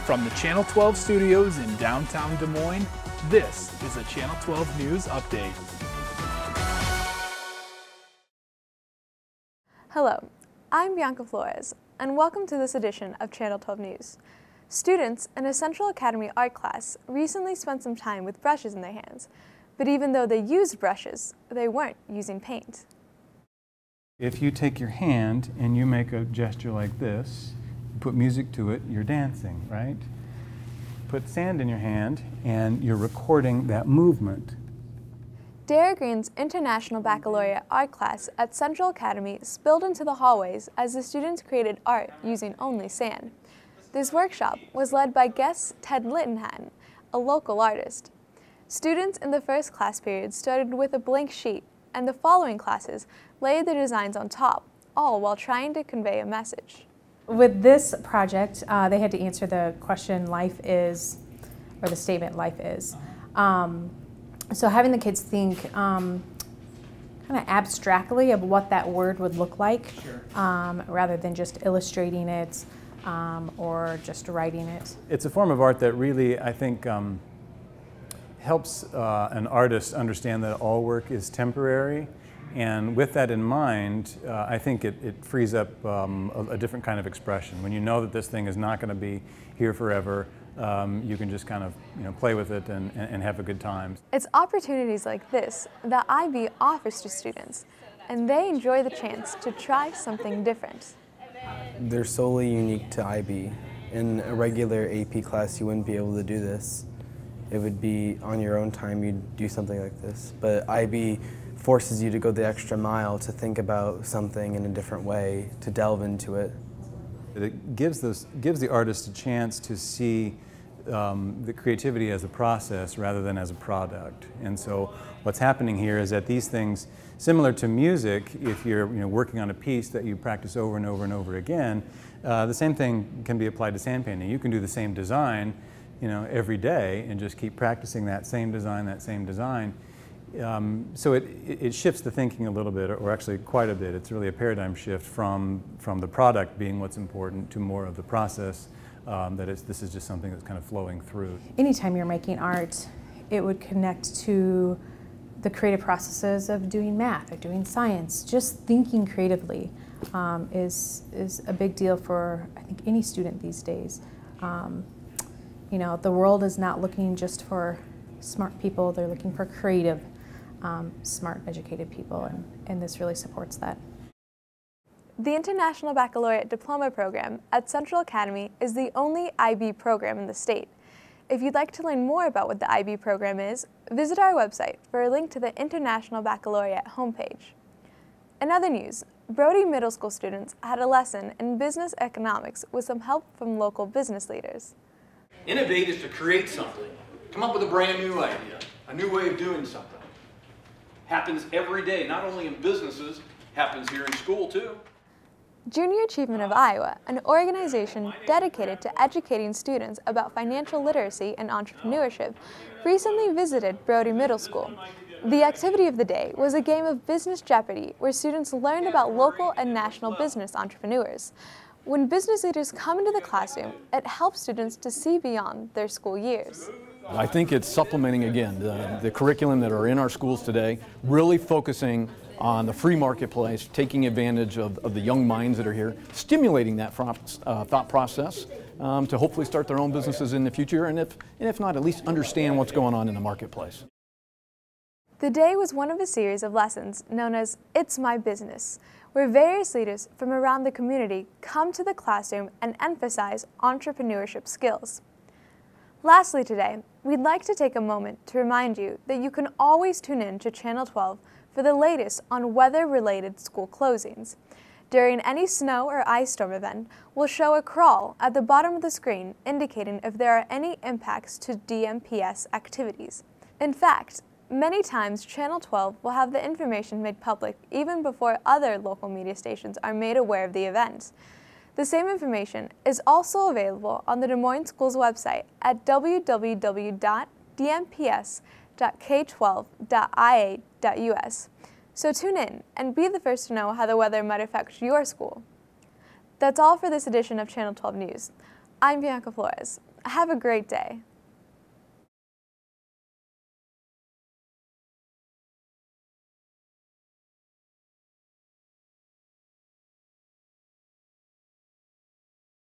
From the Channel 12 studios in downtown Des Moines, this is a Channel 12 News Update. Hello, I'm Bianca Flores, and welcome to this edition of Channel 12 News. Students in a Central Academy art class recently spent some time with brushes in their hands, but even though they used brushes, they weren't using paint. If you take your hand and you make a gesture like this, put music to it, you're dancing, right? Put sand in your hand and you're recording that movement. Dara Green's International Baccalaureate art class at Central Academy spilled into the hallways as the students created art using only sand. This workshop was led by guest Ted Littenhattan, a local artist. Students in the first class period started with a blank sheet, and the following classes laid their designs on top, all while trying to convey a message. With this project, they had to answer the question, life is, or the statement, life is. So having the kids think kind of abstractly of what that word would look like, rather than just illustrating it or just writing it. It's a form of art that really, I think, helps an artist understand that all work is temporary. And with that in mind, I think it frees up a different kind of expression. When you know that this thing is not going to be here forever, you can just kind of play with it and have a good time. It's opportunities like this that IB offers to students, and they enjoy the chance to try something different. They're solely unique to IB. In a regular AP class, you wouldn't be able to do this. It would be on your own time, you'd do something like this. But IB forces you to go the extra mile to think about something in a different way, to delve into it. It gives the artist a chance to see the creativity as a process rather than as a product. And so what's happening here is that these things, similar to music, if you're working on a piece that you practice over and over and over again, the same thing can be applied to sand painting. You can do the same design every day and just keep practicing that same design. So it shifts the thinking a little bit, or actually quite a bit. It's really a paradigm shift from the product being what's important to more of the process, this is just something that's kind of flowing through. Anytime you're making art, it would connect to the creative processes of doing math or doing science. Just thinking creatively is a big deal for, I think, any student these days. The world is not looking just for smart people, they're looking for creative, smart, educated people, and this really supports that. The International Baccalaureate Diploma Program at Central Academy is the only IB program in the state. If you'd like to learn more about what the IB program is, visit our website for a link to the International Baccalaureate homepage. In other news, Brody Middle School students had a lesson in business economics with some help from local business leaders. Innovate is to create something. Come up with a brand new idea, a new way of doing something. Happens every day, not only in businesses, happens here in school too. Junior Achievement of Iowa, an organization dedicated to educating students about financial literacy and entrepreneurship, recently visited Brody Middle School. The activity of the day was a game of Business Jeopardy where students learned about local and national business entrepreneurs. When business leaders come into the classroom, it helps students to see beyond their school years. I think it's supplementing, again, the curriculum that are in our schools today, really focusing on the free marketplace, taking advantage of the young minds that are here, stimulating that thought process to hopefully start their own businesses in the future, and if not, at least understand what's going on in the marketplace. The day was one of a series of lessons known as It's My Business, where various leaders from around the community come to the classroom and emphasize entrepreneurship skills. Lastly today, we'd like to take a moment to remind you that you can always tune in to Channel 12 for the latest on weather-related school closings. During any snow or ice storm event, we'll show a crawl at the bottom of the screen indicating if there are any impacts to DMPS activities. In fact, many times Channel 12 will have the information made public even before other local media stations are made aware of the event. The same information is also available on the Des Moines Schools website at www.dmps.k12.ia.us. So tune in and be the first to know how the weather might affect your school. That's all for this edition of Channel 12 News. I'm Bianca Flores. Have a great day.